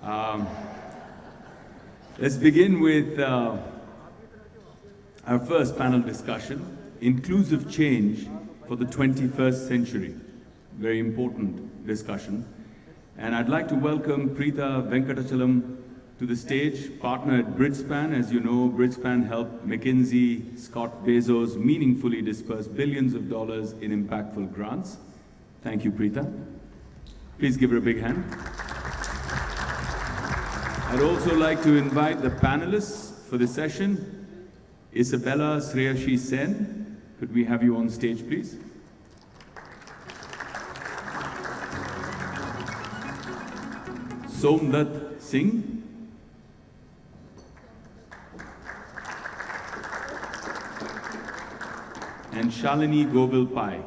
Um, let's begin with our first panel discussion, Inclusive Change for the 21st Century. Very important discussion. And I'd like to welcome Pritha Venkatachalam to the stage, partner at Bridgespan. As you know, Bridgespan helped McKinsey, Scott Bezos meaningfully disperse billions of dollars in impactful grants. Thank you, Pritha. Please give her a big hand. I'd also like to invite the panelists for this session. Isabella, Sreyashiii Sen, could we have you on stage, please? Somdat Singh. And Shalini Govil-Pai.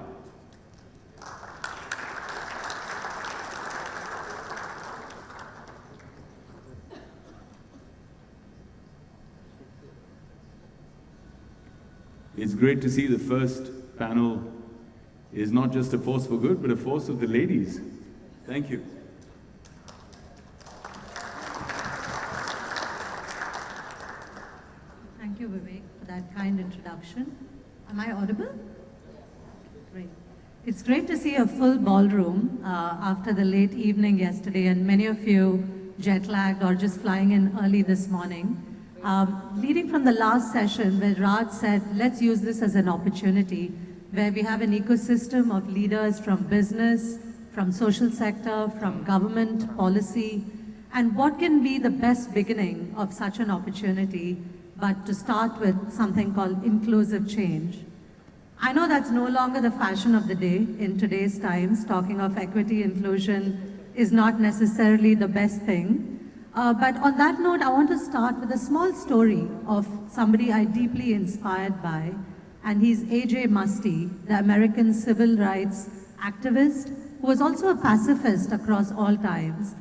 It's great to see the first panel is not just a force for good, but a force of the ladies. Thank you. Thank you, Vivek, for that kind introduction. Am I audible? Great. It's great to see a full ballroom after the late evening yesterday, and many of you jet-lagged or just flying in early this morning. Leading from the last session where Raj said, let's use this as an opportunity where we have an ecosystem of leaders from business, from social sector, from government, policy, and what can be the best beginning of such an opportunity but to start with something called inclusive change. I know that's no longer the fashion of the day in today's times. Talking of equity inclusion is not necessarily the best thing. But on that note, I want to start with a small story of somebody I deeply inspired by, and he's A.J. Muste, the American civil rights activist who was also a pacifist across all times.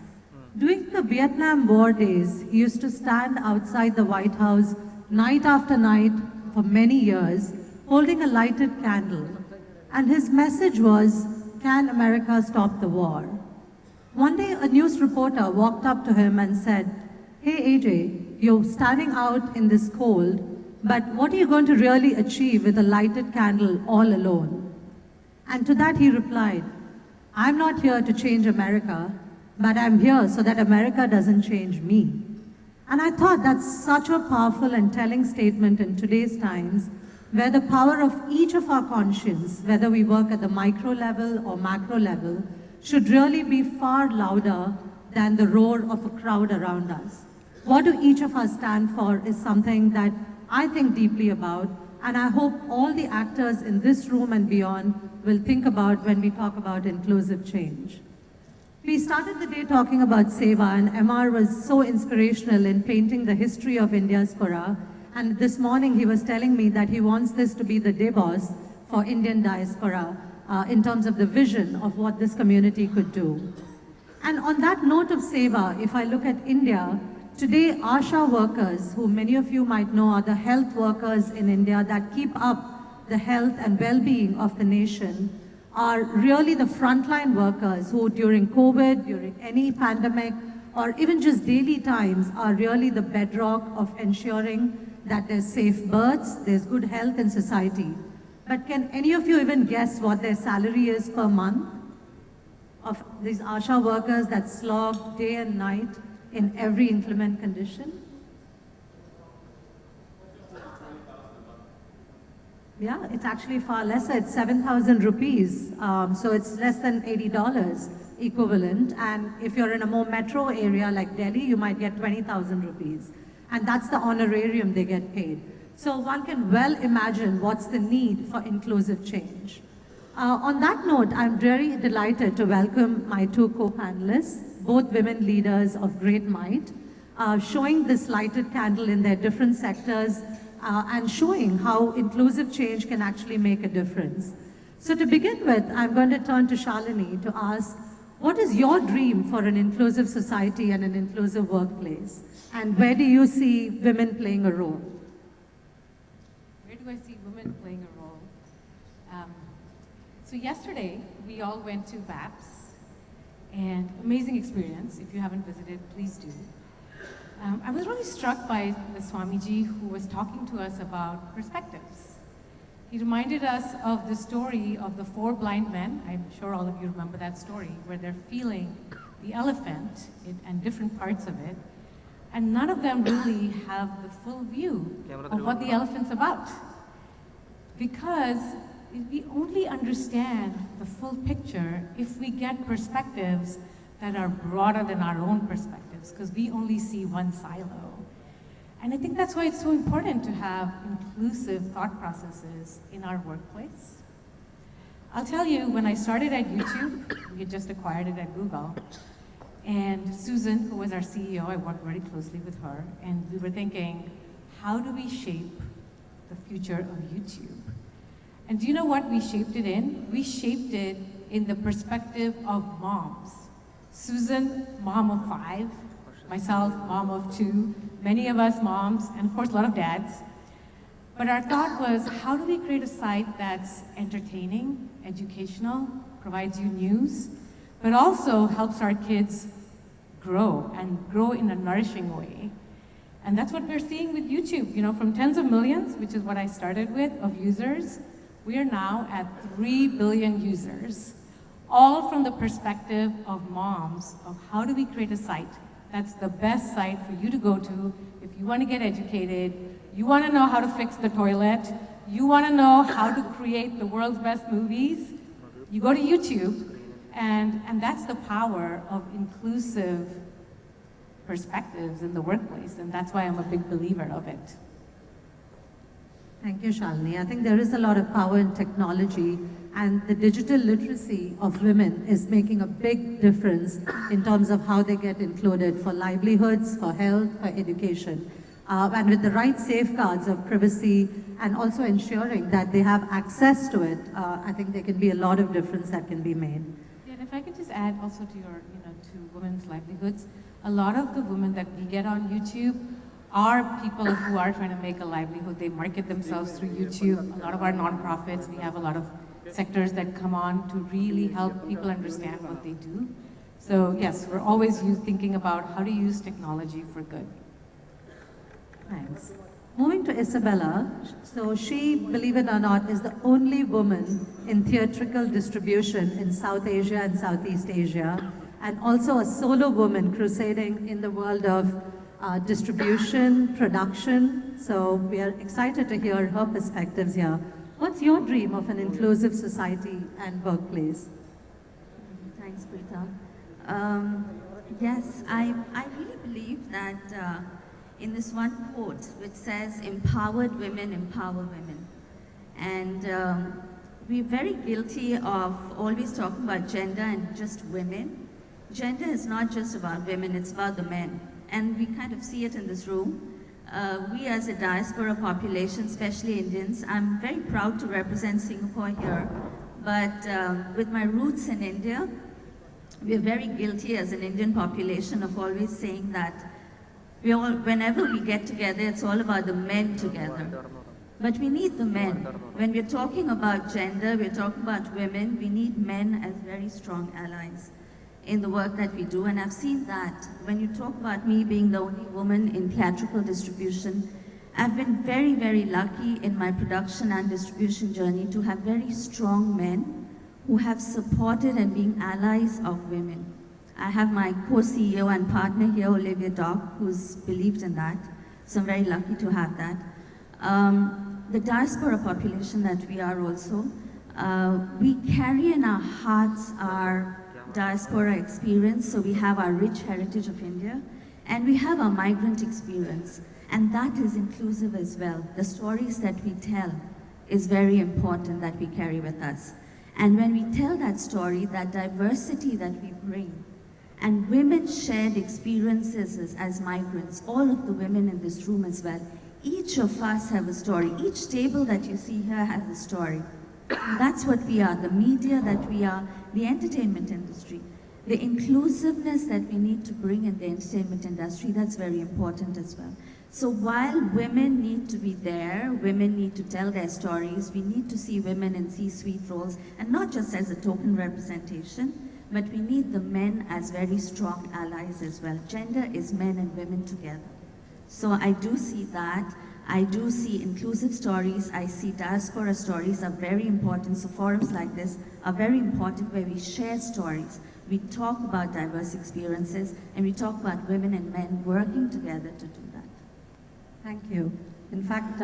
During the Vietnam War days, he used to stand outside the White House night after night for many years, holding a lighted candle. And his message was, can America stop the war? One day, a news reporter walked up to him and said, hey, AJ, you're standing out in this cold, but what are you going to really achieve with a lighted candle all alone? And to that he replied, I'm not here to change America, but I'm here so that America doesn't change me. And I thought that's such a powerful and telling statement in today's times, where the power of each of our conscience, whether we work at the micro level or macro level, should really be far louder than the roar of a crowd around us. What do each of us stand for is something that I think deeply about, and I hope all the actors in this room and beyond will think about when we talk about inclusive change. We started the day talking about Seva, and MR was so inspirational in painting the history of Indiaspora. And this morning he was telling me that he wants this to be the Davos for Indian diaspora in terms of the vision of what this community could do. And on that note of Seva, if I look at India, today ASHA workers, who many of you might know are the health workers in India that keep up the health and well-being of the nation, are really the frontline workers who during COVID, during any pandemic, or even just daily times are really the bedrock of ensuring that there's safe births, there's good health in society. But can any of you even guess what their salary is per month? Of these ASHA workers that slog day and night in every inclement condition? Yeah, it's actually far lesser. It's 7,000 rupees. So it's less than $80 equivalent. And if you're in a more metro area like Delhi, you might get 20,000 rupees. And that's the honorarium they get paid. So one can well imagine what's the need for inclusive change. On that note, I'm very delighted to welcome my two co-panelists, both women leaders of great might, showing this lighted candle in their different sectors and showing how inclusive change can actually make a difference. So to begin with, I'm going to turn to Shalini to ask, what is your dream for an inclusive society and an inclusive workplace? And where do you see women playing a role? Where do I see women playing a role? So yesterday, we all went to VAPS, And amazing experience. If you haven't visited, please do. I was really struck by the Swamiji who was talking to us about perspectives. He reminded us of the story of the 4 blind men. I'm sure all of you remember that story, where they're feeling the elephant and different parts of it, and none of them really have the full view of what the elephant's about. Because we only understand the full picture if we get perspectives that are broader than our own perspectives, because we only see one silo. And I think that's why it's so important to have inclusive thought processes in our workplace. I'll tell you, when I started at YouTube, we had just acquired it at Google, and Susan, who was our CEO, I worked very closely with her, and we were thinking, how do we shape the future of YouTube? And do you know what we shaped it in? We shaped it in the perspective of moms. Susan, mom of 5, myself, mom of 2, many of us moms, and of course a lot of dads. But our thought was, how do we create a site that's entertaining, educational, provides you news, but also helps our kids grow, and grow in a nourishing way. And that's what we're seeing with YouTube. You know, from tens of millions, which is what I started with, of users, we are now at 3 billion users, all from the perspective of moms, of how do we create a site that's the best site for you to go to if you want to get educated, you want to know how to fix the toilet, you want to know how to create the world's best movies, you go to YouTube. And that's the power of inclusive perspectives in the workplace, and that's why I'm a big believer of it. Thank you, Shalini. I think there is a lot of power in technology, and the digital literacy of women is making a big difference in terms of how they get included for livelihoods, for health, for education. And with the right safeguards of privacy and also ensuring that they have access to it, I think there can be a lot of difference that can be made. And if I could just add also to your, to women's livelihoods, a lot of the women that we get on YouTube are people who are trying to make a livelihood. They market themselves through YouTube. A lot of our nonprofits, we have a lot of sectors that come on to really help people understand what they do. So yes, we're always thinking about how to use technology for good. Thanks. Moving to Isabella, so she, believe it or not, is the only woman in theatrical distribution in South Asia and Southeast Asia, and also a solo woman crusading in the world of distribution, production. So we are excited to hear her perspectives here. What's your dream of an inclusive society and workplace? Thanks, Pritha. Yes, I really believe that in this one quote which says, empowered women empower women. And we're very guilty of always talking about gender and just women. Gender is not just about women, it's about the men. And we kind of see it in this room. We as a diaspora population, especially Indians, I'm very proud to represent Singapore here, but with my roots in India, we're very guilty as an Indian population of always saying that whenever we get together, it's all about the men together. But we need the men. When we're talking about gender, we're talking about women, we need men as very strong allies in the work that we do. And I've seen that. When you talk about me being the only woman in theatrical distribution, I've been very, very lucky in my production and distribution journey to have very strong men who have supported and been allies of women. I have my co-CEO and partner here, Olivia Dock, who's believed in that. So I'm very lucky to have that. The diaspora population that we are also, we carry in our hearts our diaspora experience. So we have our rich heritage of India, and we have our migrant experience. And that is inclusive as well. The stories that we tell is very important that we carry with us. And when we tell that story, that diversity that we bring, and women's shared experiences as migrants, all of the women in this room as well, each of us have a story. Each table that you see here has a story. And that's what we are, the media that we are, the entertainment industry. The inclusiveness that we need to bring in the entertainment industry, that's very important as well. So while women need to be there, women need to tell their stories, we need to see women in C-suite roles, and not just as a token representation, but we need the men as very strong allies as well. Gender is men and women together. So I do see that. I do see inclusive stories. I see diaspora stories are very important. So forums like this are very important where we share stories. We talk about diverse experiences and we talk about women and men working together to do that. Thank you. In fact,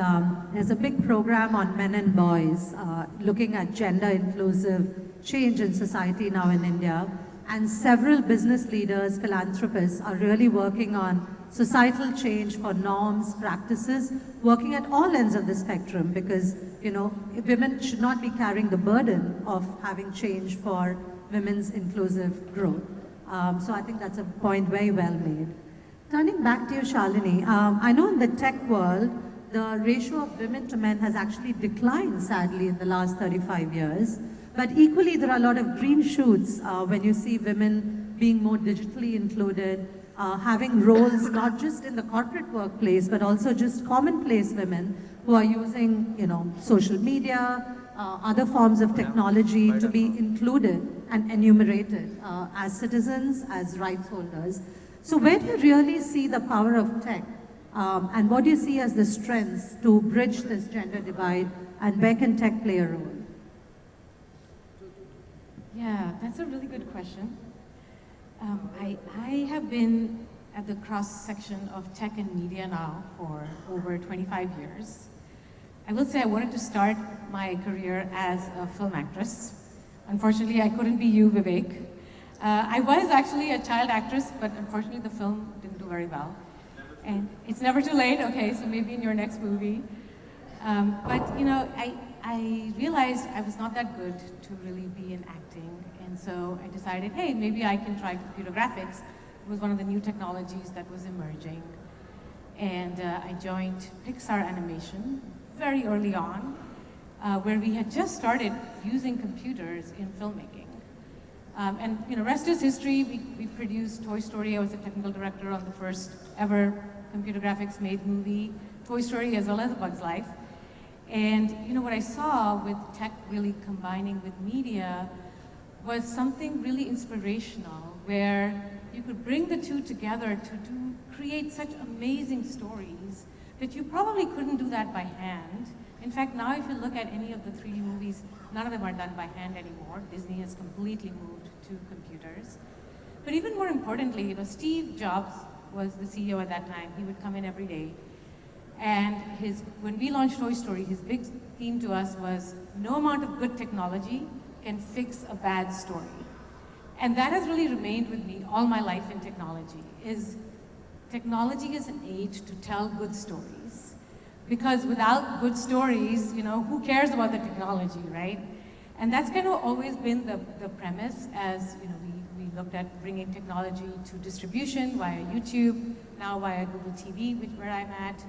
there's a big program on men and boys looking at gender inclusive change in society now in India. And several business leaders, philanthropists are really working on societal change for norms, practices, working at all ends of the spectrum because, women should not be carrying the burden of having change for women's inclusive growth. So I think that's a point very well made. Turning back to you, Shalini, I know in the tech world, the ratio of women to men has actually declined, sadly, in the last 35 years. But equally, there are a lot of green shoots when you see women being more digitally included, having roles not just in the corporate workplace, but also just commonplace women who are using, social media, other forms of technology to be included and enumerated as citizens, as rights holders. So where do you really see the power of tech? And what do you see as the strengths to bridge this gender divide, and where can tech play a role? Yeah, that's a really good question. I have been at the cross-section of tech and media now for over 25 years. I will say I wanted to start my career as a film actress. Unfortunately, I couldn't be you, Vivek. I was actually a child actress, but unfortunately the film didn't do very well. And it's never too late, okay, so maybe in your next movie. I realized I was not that good to really be in acting. And so I decided, hey, maybe I can try computer graphics. It was one of the new technologies that was emerging. And I joined Pixar Animation very early on, where we had just started using computers in filmmaking. Rest is history. We produced Toy Story. I was a technical director on the first ever computer graphics made movie, Toy Story, as well as A Bug's Life. And what I saw with tech really combining with media was something really inspirational, where you could bring the two together to create such amazing stories that you probably couldn't do that by hand. In fact, now if you look at any of the 3D movies, none of them are done by hand anymore. Disney has completely moved to computers. But even more importantly, Steve Jobs was the CEO at that time. He would come in every day. And when we launched Toy Story, his big theme to us was, no amount of good technology can fix a bad story. And that has really remained with me all my life in technology, is technology is an aid to tell good stories. Because without good stories, who cares about the technology, right? And that's kind of always been the premise as, we looked at bringing technology to distribution via YouTube, now via Google TV, where I'm at.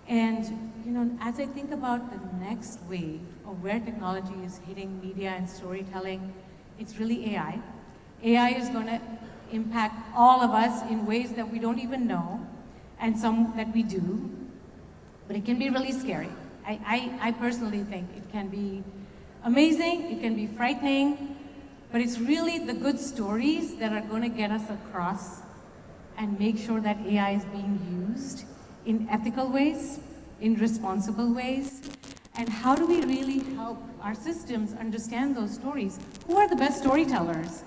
And, as I think about the next wave of where technology is hitting media and storytelling, it's really AI. AI is going to impact all of us in ways that we don't even know, and some that we do, but it can be really scary. I personally think it can be amazing, it can be frightening, but it's really the good stories that are going to get us across and make sure that AI is being used in ethical ways, in responsible ways, and how do we really help our systems understand those stories? Who are the best storytellers?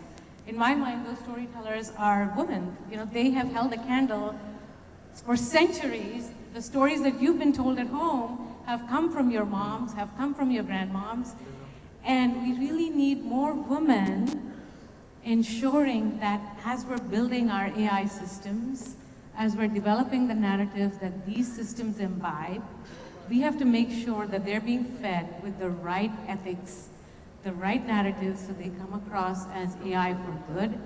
In my mind, those storytellers are women. They have held a candle for centuries. The stories that you've been told at home have come from your moms, have come from your grandmoms, and we really need more women ensuring that as we're building our AI systems, as we're developing the narratives that these systems imbibe, we have to make sure that they're being fed with the right ethics, the right narratives, so they come across as AI for good.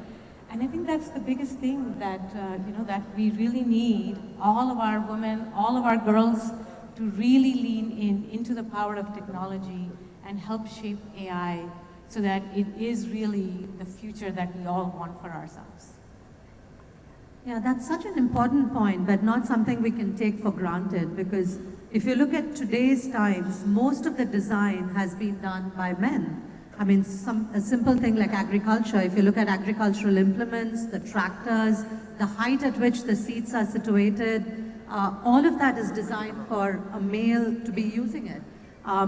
And I think that's the biggest thing that, that we really need all of our women, all of our girls to really lean into the power of technology and help shape AI so that it is really the future that we all want for ourselves. Yeah, that's such an important point, but not something we can take for granted, because if you look at today's times, most of the design has been done by men. I mean, a simple thing like agriculture, if you look at agricultural implements, the tractors, the height at which the seats are situated, all of that is designed for a male to be using it.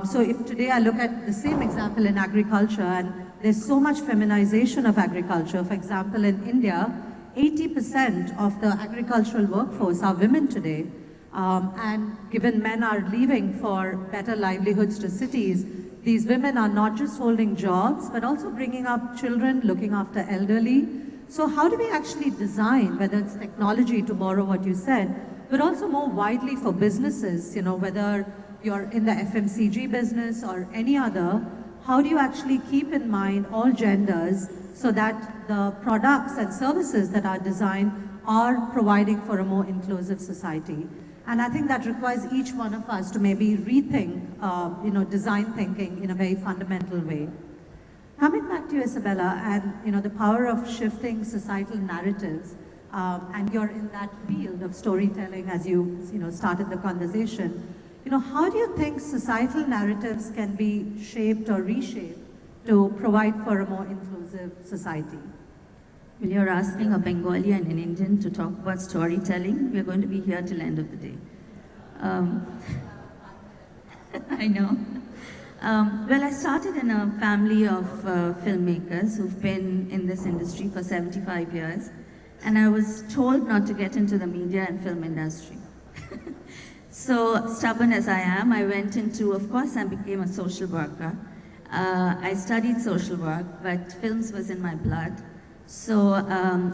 So if today I look at the same example in agriculture, and there's so much feminization of agriculture. For example, in India, 80% of the agricultural workforce are women today. And given men are leaving for better livelihoods to cities, these women are not just holding jobs, but also bringing up children, looking after elderly. So how do we actually design, whether it's technology, to borrow what you said, but also more widely for businesses, whether you're in the FMCG business or any other, how do you actually keep in mind all genders so that the products and services that are designed are providing for a more inclusive society? And I think that requires each one of us to maybe rethink, design thinking in a very fundamental way. Coming back to you, Isabella, and the power of shifting societal narratives, and you're in that field of storytelling as you started the conversation. How do you think societal narratives can be shaped or reshaped to provide for a more inclusive society? When you're asking a Bengali and an Indian to talk about storytelling, we're going to be here till end of the day. I know. Well, I started in a family of filmmakers who've been in this industry for 75 years, and I was told not to get into the media and film industry. So, stubborn as I am, I went into, of course, I became a social worker. I studied social work, but films was in my blood. So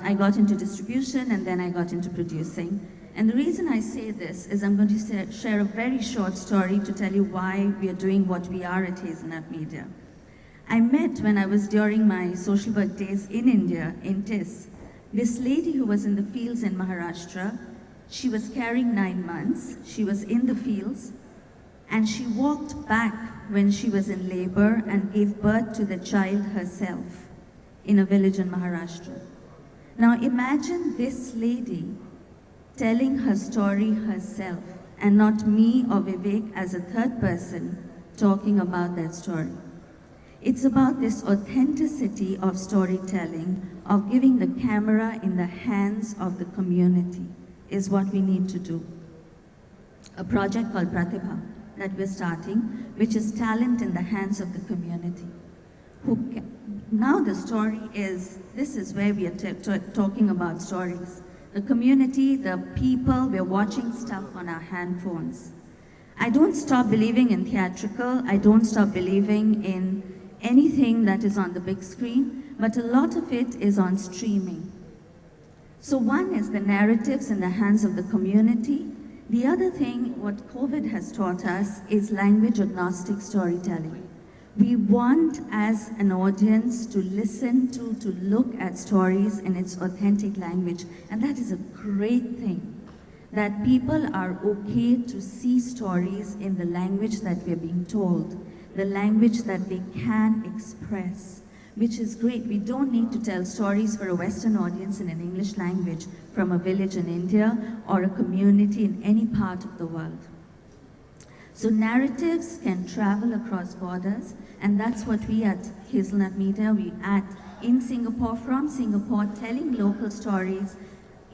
I got into distribution, and then I got into producing. And the reason I say this is I'm going to share a very short story to tell you why we are doing what we are at Hazelnut Media. I met, when I was during my social work days in India, in TIS, this lady who was in the fields in Maharashtra. She was carrying 9 months, she was in the fields, and she walked back when she was in labor and gave birth to the child herself in a village in Maharashtra. Now imagine this lady telling her story herself, and not me or Vivek as a third person talking about that story. It's about this authenticity of storytelling, of giving the camera in the hands of the community, is what we need to do. A project called Pritha that we're starting, which is talent in the hands of the community. Now the story is, this is where we are talking about stories. The community, the people, we're watching stuff on our handphones. I don't stop believing in theatrical, I don't stop believing in anything that is on the big screen, but a lot of it is on streaming. So one is the narratives in the hands of the community. The other thing, what COVID has taught us, is language agnostic storytelling. We want, as an audience, to listen to look at stories in its authentic language. And that is a great thing, that people are okay to see stories in the language that we're being told, the language that they can express, which is great. We don't need to tell stories for a Western audience in an English language from a village in India or a community in any part of the world. So narratives can travel across borders, and that's what we at Hazelnut Media, we at in Singapore, from Singapore, telling local stories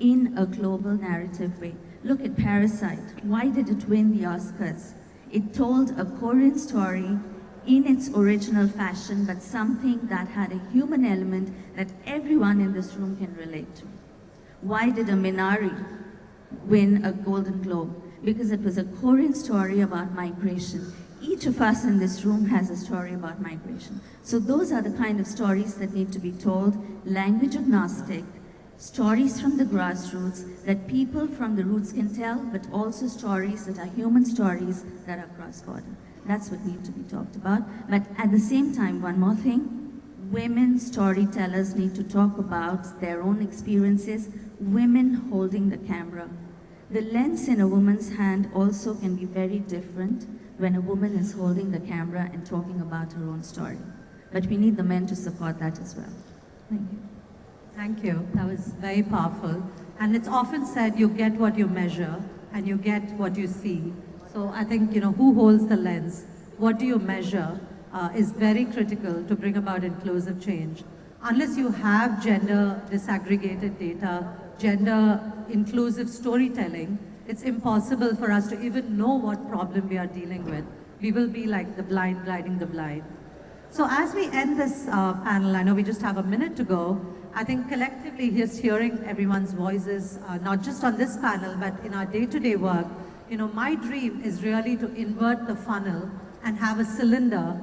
in a global narrative way. Look at Parasite. Why did it win the Oscars? It told a Korean story in its original fashion, but something that had a human element that everyone in this room can relate to. Why did a Minari win a Golden Globe? Because it was a Korean story about migration. Each of us in this room has a story about migration. So those are the kind of stories that need to be told, language agnostic, stories from the grassroots that people from the roots can tell, but also stories that are human stories that are cross-border. That's what needs to be talked about. But at the same time, one more thing, women storytellers need to talk about their own experiences, women holding the camera. The lens in a woman's hand also can be very different when a woman is holding the camera and talking about her own story. But we need the men to support that as well. Thank you. Thank you. That was very powerful. And it's often said you get what you measure and you get what you see. So I think, who holds the lens? What do you measure? is very critical to bring about inclusive change. Unless you have gender disaggregated data, gender inclusive storytelling, it's impossible for us to even know what problem we are dealing with. We will be like the blind guiding the blind. So as we end this panel, I know we just have a minute to go, I think collectively just hearing everyone's voices, not just on this panel, but in our day-to-day work, my dream is really to invert the funnel and have a cylinder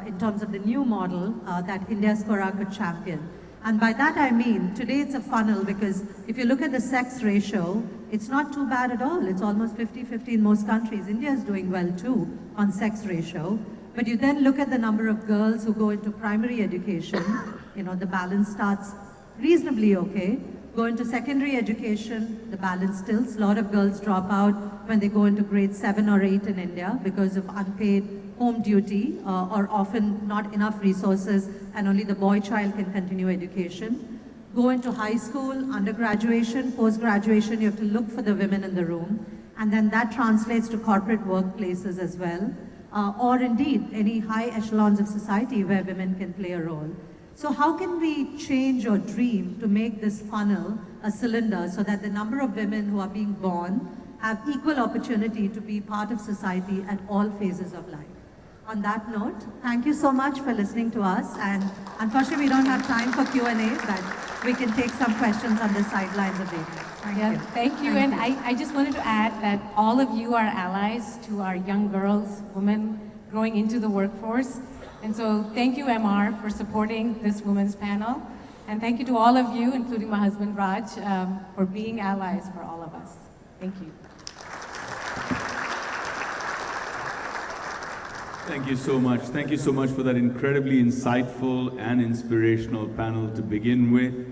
in terms of the new model that Indiaspora could champion. And by that I mean, today it's a funnel because if you look at the sex ratio, it's not too bad at all. It's almost 50-50 in most countries. India is doing well too on sex ratio. But you then look at the number of girls who go into primary education, the balance starts reasonably okay. Go into secondary education, the balance tilts. A lot of girls drop out when they go into grade 7 or 8 in India because of unpaid home duty or often not enough resources and only the boy child can continue education. Go into high school, undergraduation, post-graduation, you have to look for the women in the room. And then that translates to corporate workplaces as well. Or indeed, any high echelons of society where women can play a role. So how can we change or dream to make this funnel a cylinder so that the number of women who are being born have equal opportunity to be part of society at all phases of life? On that note, thank you so much for listening to us. And unfortunately, we don't have time for Q&A, but we can take some questions on the sidelines of data. Thank you. And I just wanted to add that all of you are allies to our young girls, women growing into the workforce. And so thank you, MR, for supporting this women's panel. And thank you to all of you, including my husband, Raj, for being allies for all of us. Thank you. Thank you so much. Thank you so much for that incredibly insightful and inspirational panel to begin with.